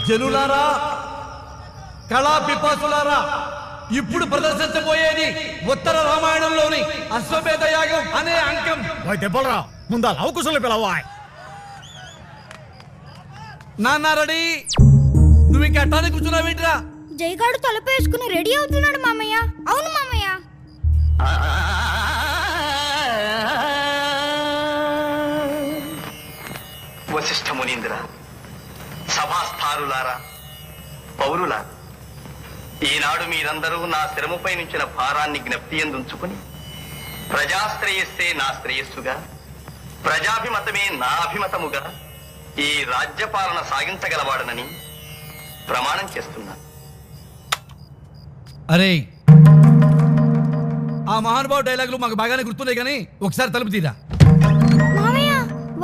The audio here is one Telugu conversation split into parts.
జనులారా, కళా పిపాసులారా, ఇప్పుడు ప్రదర్శించబోయేది ఉత్తర రామాయణంలోని అశ్వమేధ యాగం అనే అంకం. దెబ్బలరా ముందా లవకుశలు పిలవా. నాన్న రెడీ. నువ్వు ఇంకా అట్టానే కూర్చున్నావేంటిరా? జైగాడు తలపేసుకుని రెడీ అవుతున్నాడు మామయ్య. అవును మామయ్య. వశిష్ఠ మునీంద్ర, సభాస్థారులారా, పౌరులారా, ఈనాడు మీరందరూ నా శిరముపై నుంచిన భారాన్ని జ్ఞప్తి ఎందుంచుకుని ప్రజాశ్రేయస్సే నా శ్రేయస్సుగా, ప్రజాభిమతమే నా అభిమతముగా ఈ రాజ్యపాలన సాగించగలవాడనని ప్రమాణం చేస్తున్నా. అరే, ఆ మహానుభావు డైలాగులు మాకు బాగానే గుర్తున్నాయి, కానీ ఒకసారి తలుపు తీరా. మామయ్య,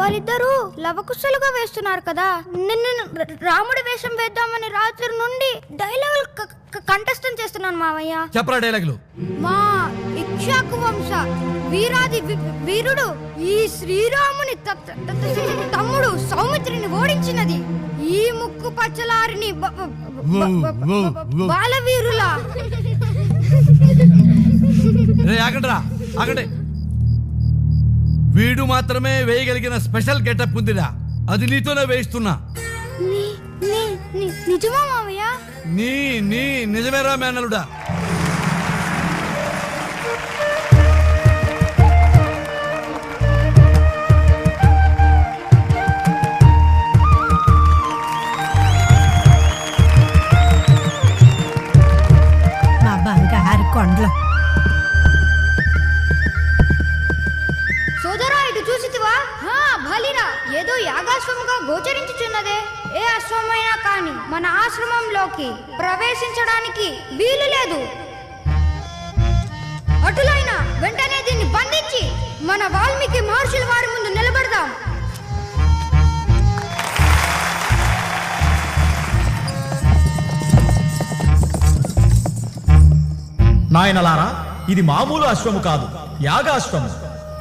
వాళ్ళిద్దరూ లవకుశలుగా వేస్తున్నారు కదా. నిన్ను రాముడి వేషం వేద్దామని రాత్రి నుండి డైలాగులు కంటెస్టెంట్ చేస్తున్నాను మామయ్య. చెప్పరా డైలాగులు. మా ఇక్ష్వాకు వంశ వీరాది వీరుడు ఈ శ్రీరాముని తమ్ముడు సౌమిత్రిని ఓడించినది ఈ ముక్కు పచ్చలారిని బాలవీరులా. ఆగండిరా, ఆగండి. వీడు మాత్రమే వేయగలిగిన స్పెషల్ గెటప్ ఉందిరా, అది నీతోనే వేయిస్తున్నా. నిజమా మామయ్య? నీ నీ నిజమేరా మేనలుడా. మా బంగారు కొండలు. సోదరా, ఇటు చూసితివా? బలిరా, ఏదో యాగాశ్వముగా గోచరించుచున్నదే. ఏ అశ్వమైనా కాని మన ఆశ్రమంలోకి ప్రవేశించడానికి వీలు లేదు. అటులైనా వెంటనే దీన్ని బంధించి మన వాల్మీకి మహర్షుల వారి ముందు నిలబడదాం. నాయనలారా, ఇది మామూలు అశ్వము కాదు, యాగాశ్వము.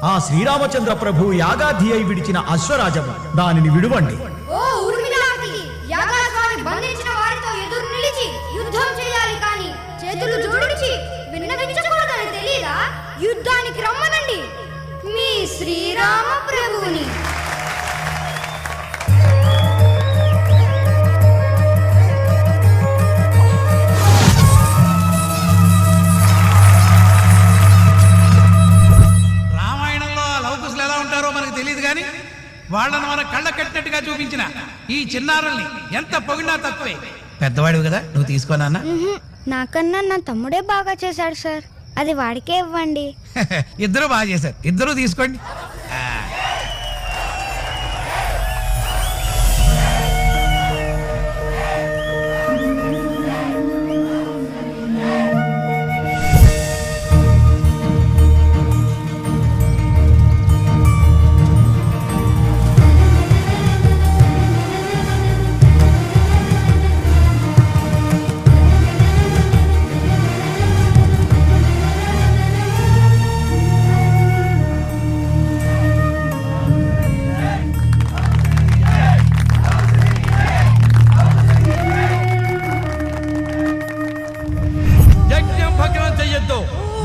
ఆ శ్రీరామచంద్ర ప్రభు యాగాధి అయి విడిచిన అశ్వరాజము. దానిని విడువండి. ఓ ఊర్మిళాకి, యాగాశ్వాన్ని బంధించిన వారితో ఎదురు నిలిచి యుద్ధం చేయాలి, కానీ చేతులు జోడించి విన్నవించకూడదని తెలియదా? యుద్ధానికి రమ్మనండి మీ శ్రీరామ ప్రభువుని. వాళ్ళను మన కళ్ళ కట్టినట్టుగా చూపించిన ఈ చిన్నారుల్ని ఎంత పొగినా తక్కువే. పెద్దవాడివి కదా, నువ్వు తీసుకోనా? నాకన్నా నా తమ్ముడే బాగా చేశాడు సార్, అది వాడికే ఇవ్వండి. ఇద్దరు బాగా చేశారు, ఇద్దరు తీసుకోండి.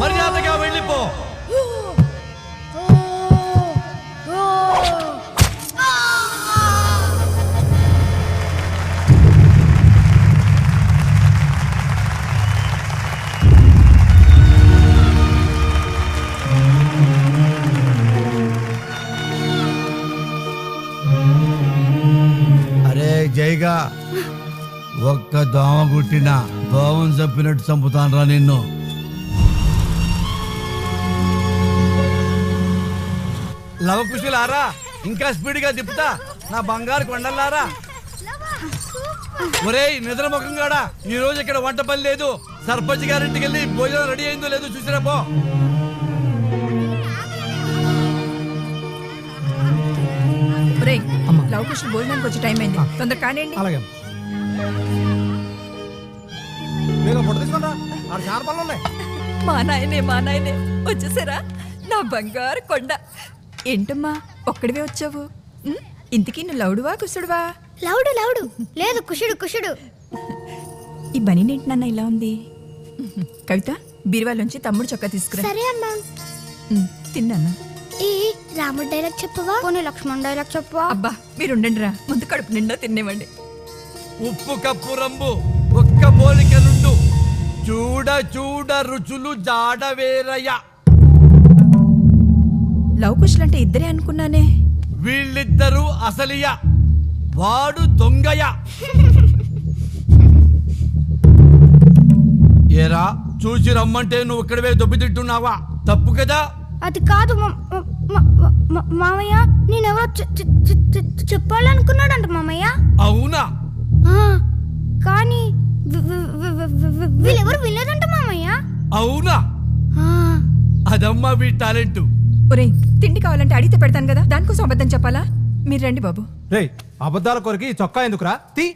మర్యాదగా వెళ్ళిపో. అరే జైగా, ఒక్క దోమ గుట్టినా దోమం చంపినట్టు చంపుతానరా నిన్ను. లవకుశులారా, ఇంకా స్పీడ్ గా తిప్పుతా నా బంగారు కొండలారా. ఒరేయ్ నిద్ర ముఖంగాడా, ఈ రోజు ఇక్కడ వంట పని లేదు. సర్పంచ్ గారింటికి వెళ్ళి భోజనం రెడీ అయిందో లేదో చూసిరా పో. లవకుశులు భోజనానికి వచ్చే టైం అయింది, తొందర కానివ్వండి. అలాగే. మా నాయనే వచ్చేసారా నా బంగారు కొండ. ఏంటమ్మా ఒక్కడివే వచ్చావు? ఇంతకీ నువ్వు లౌడువా కుసుడువా? లౌడు లౌడు లేదు కుషుడు కుషుడు. ఈ బనీనేంటి నాన్న ఇలా ఉంది? కవిత బీరువాలోంచి తమ్ముడు చొక్కా తీసుకురా. సరే అమ్మా. తిన్నానా? ఈ రాముడు డైలాగ్ చెప్పవా? కొన్ని లక్ష్మణ్ డైలాగ్ చెప్పవా? అబ్బా మీరు ఉండండి రా, ముందు కడుపు నిండా తినేవండి. ఉప్పు కప్పు రంబు ఒక్క పోలిక నుండు, చూడ చూడ రుచులు జాడ వేరయ్య. లవ్ కుశలంటే ఇద్దరే అనుకున్నానే. వీళ్ళిద్దరూ అసలియ, వాడు దొంగయ. ఏరా చూసి రమ్మంటే నువ్వు ఇక్కడవే దొబ్బితింటున్నావా? తప్పు కదా. అది కాదు మామయ్య, నేనెవరో చెప్పాలనుకున్నాడంట మామయ్య. అవునా? కానీ వీళ్ళెవరు వినలేదంట మామయ్య. అవునా? అదమ్మా వీ టాలెంట్. ఒరే తిండి కావాలంటే అడిగితే పెడతాను కదా, దానికోసం అబద్ధం చెప్పాలా? మీరు రండి బాబు. రే అబద్ధాల కొరకి చొక్కా ఎందుకురా? తీ.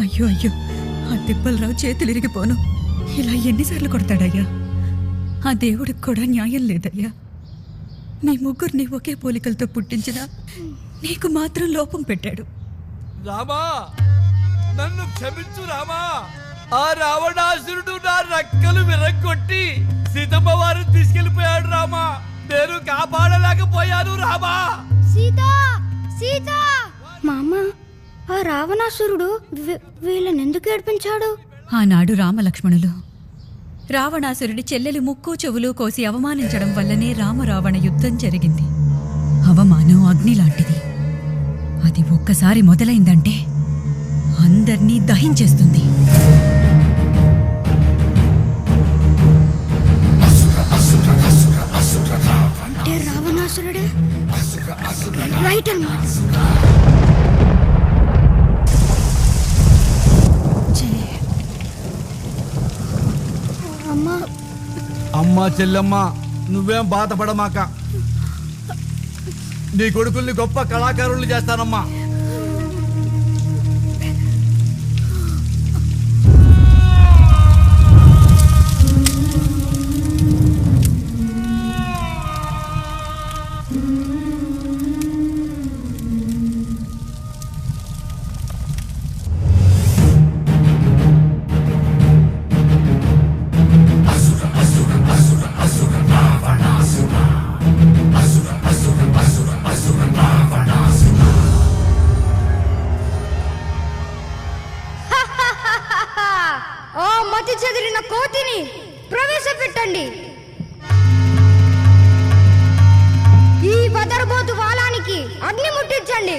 అయ్యో అయ్యో, ఆ తిప్పలరావు చేతులు ఇరిగిపోను. ఇలా ఎన్నిసార్లు కొడతాడయ్యా? ఆ దేవుడికి కూడా న్యాయం లేదయ్యా. మీ ముగ్గురిని ఒకే పోలికలతో పుట్టించినా నీకు మాత్రం లోపం పెట్టాడు. రామా నన్ను క్షమించు రామా. ఆ రావణాసురుడు నా రెక్కలు విరగొట్టి సీతమ్మ వారిని తీసుకెళ్లిపోయాడు రామా. నేను కాపాడలేకపోయాను రామా. సీత సీత. మామ, ఆ రావణాసురుడు వీళ్ళని ఎందుకు ఏడిపించాడు? ఆనాడు రామలక్ష్మణులు రావణాసురుడి చెల్లెలు ముక్కు చెవులు కోసి అవమానించడం వల్లనే రామరావణ యుద్ధం జరిగింది. అవమానం అగ్ని లాంటిది. అది ఒక్కసారి మొదలైందంటే అందర్నీ దహించేస్తుంది. అంటే రావణాసురుడే రైట్ అన్నమాట. అమ్మా చెల్లెమ్మ నువ్వేం బాధపడమాక. నీ కొడుకుల్ని గొప్ప కళాకారుల్ని చేస్తానమ్మా. మతి చెదిరిన కోతిని ప్రవేశపెట్టండి. ఈ బదరబోతు వాలానికి అగ్ని ముట్టించండి.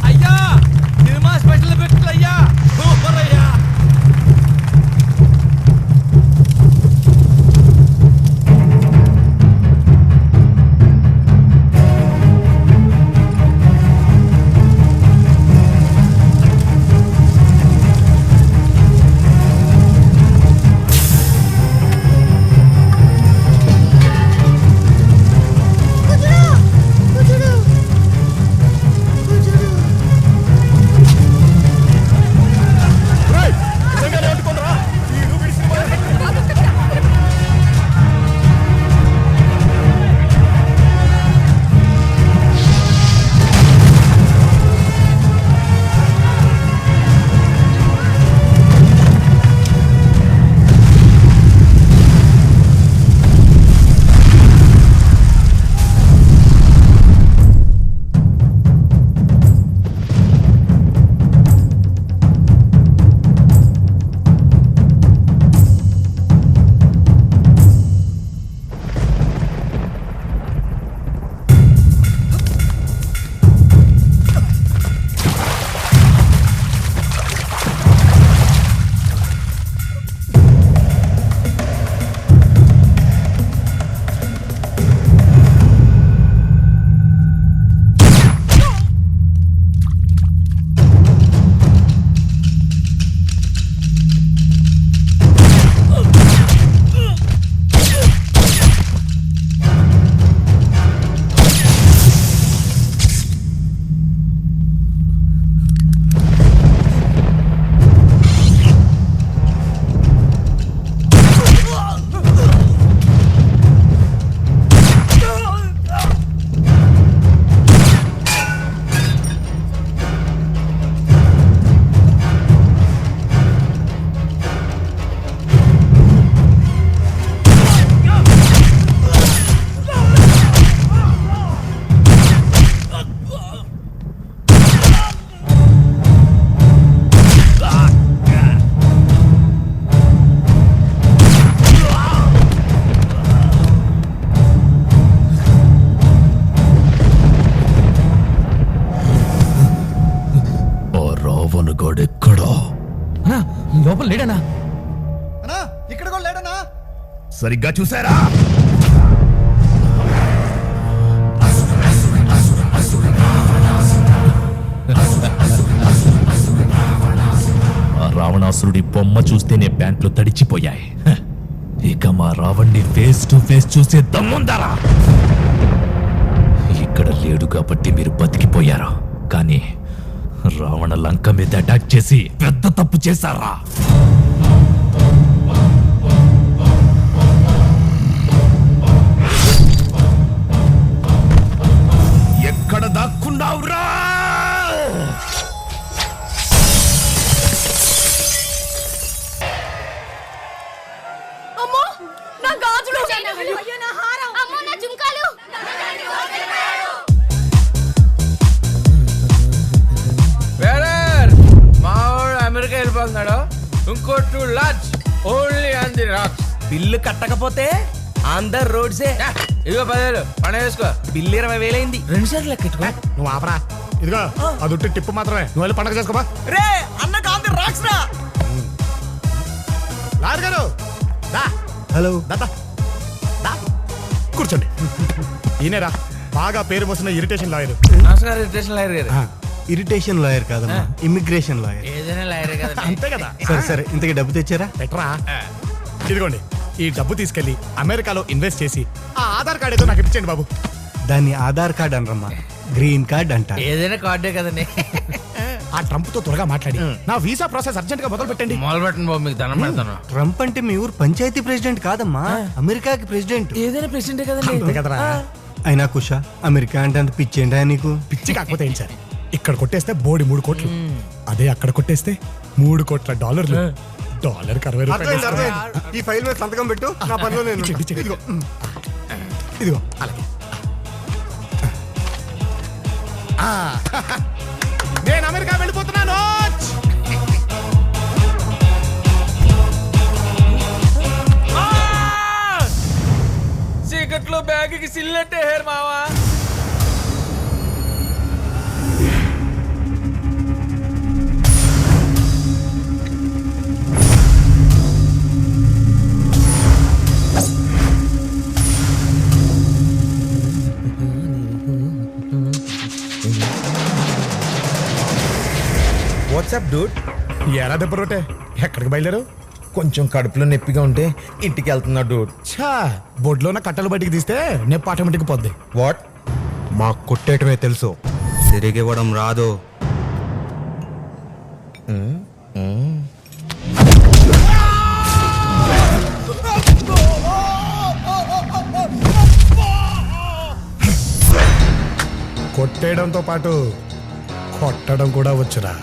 అయ్యా సినిమా స్పెషల్ ఎఫెక్ట్లు అయ్యా, సూపర్ అయ్యా. లోపల లేడనా? ఇక్కడ కూడా లేడనా? సరిగ్గా చూసారా? ఆ రావణాసురుడి బొమ్మ చూస్తేనే ప్యాంట్లు తడిచిపోయాయి. ఇక మా రావణ్ణి ఫేస్ టు ఫేస్ చూసే దమ్ముందారా? ఇక్కడ లేడు కాబట్టి మీరు బతికిపోయారు, కానీ రావణ లంక మీద అటాక్ చేసి పెద్ద తప్పు చేశారా? ఎక్కడ దాక్కున్నావురా? అమ్మో నా గాజులు, అయ్యో నా హారం, అమ్మో నా జుంకాలు. మావాడు అమెరికా వెళ్ళిపోతున్నాడు. ఇంకో 2 large only on the rocks. Bill కట్టకపోతే ఆన్ ద రోడ్సే. ఇదిగో 10,000 పండుగ వేసుకో. బిల్లు 20,000 అయింది. 2 సార్లు లెక్కెట్టుకో. నువ్వు ఆపరా. ఇదిగో అది ఉట్టి టిప్పు మాత్రమే. నువ్వు వెళ్ళి పండగ చేసుకోబా. రే అన్నకు ఆన్ ది రాక్స్ రా. లాయర్ గారు దా. హలో దా కూర్చోండి. ఈయనరా బాగా పేరు మోసిన ఇరిటేషన్ లాయర్. నమస్కారం ఇరిటేషన్ లాయర్ గారు. ఇరిటేషన్ లాయర్ కాదమ్మా, ఇమిగ్రేషన్ లాయర్. ఏదైనా లాయరే కదా. అంతే కదా. సరే సరే, ఇంతకీ డబ్బు తెచ్చారా? ఎట్రా ఇదిగోండి, ఈ డబ్బు తీసుకెళ్లి అమెరికాలో ఇన్వెస్ట్ చేసి ఆ ఆధార్ కార్డ్ ఏదో నాకు ఇప్పించండి బాబు. దాన్ని ఆధార్ కార్డ్ అనరమ్మా, గ్రీన్ కార్డ్ అంటారు. ఏదైనా కార్డే కదండి. ఆ ట్రంప్ తో త్వరగా మాట్లాడి నా వీసా ప్రాసెస్ అర్జెంట్ గా మొదలు పెట్టండి. మొదలు పెట్టండి బాబు, మీకు దండం పెడతాను. ట్రంప్ అంటే మీ ఊరు పంచాయతీ ప్రెసిడెంట్ కాదమ్మా, అమెరికాకి ప్రెసిడెంట్. ఏదైనా ప్రెసిడెంటే కదండి. అంతే కదరా. అయినా కుషా, అమెరికా అంటే అంత పిచ్చేంటా నీకు? పిచ్చి కాకపోతే ఏం సార్, ఇక్కడ కొట్టేస్తే బోడి 3 కోట్లు, అదే అక్కడ కొట్టేస్తే $3 కోట్ల. డాలర్కి 60 రూపాయలు. ఈ ఫైల్ మీద సంతకం పెట్టు, నా పనిలో నేను. ఇదిగో అలాగే. నేను అమెరికా వెళ్ళిపోతున్నాను. చీకట్లో బ్యాగ్కి సిల్లెట్టే హేర్ మావా. WhatsApp Dude? ఎలా దెబ్బ రొట్టే? ఎక్కడికి బయలుదేరు? కొంచెం కడుపులో నొప్పిగా ఉంటే ఇంటికి వెళ్తున్నా డూడ్. ఛా, బొడ్లో ఉన్న కట్టలు బయటికి తీస్తే నొప్పి ఆటోమేటిక్ పోద్ది. వాట్? మాకు కొట్టేయటమే తెలుసు, తిరిగివ్వడం రాదు. కొట్టేయడంతో పాటు కొట్టడం కూడా వచ్చురా.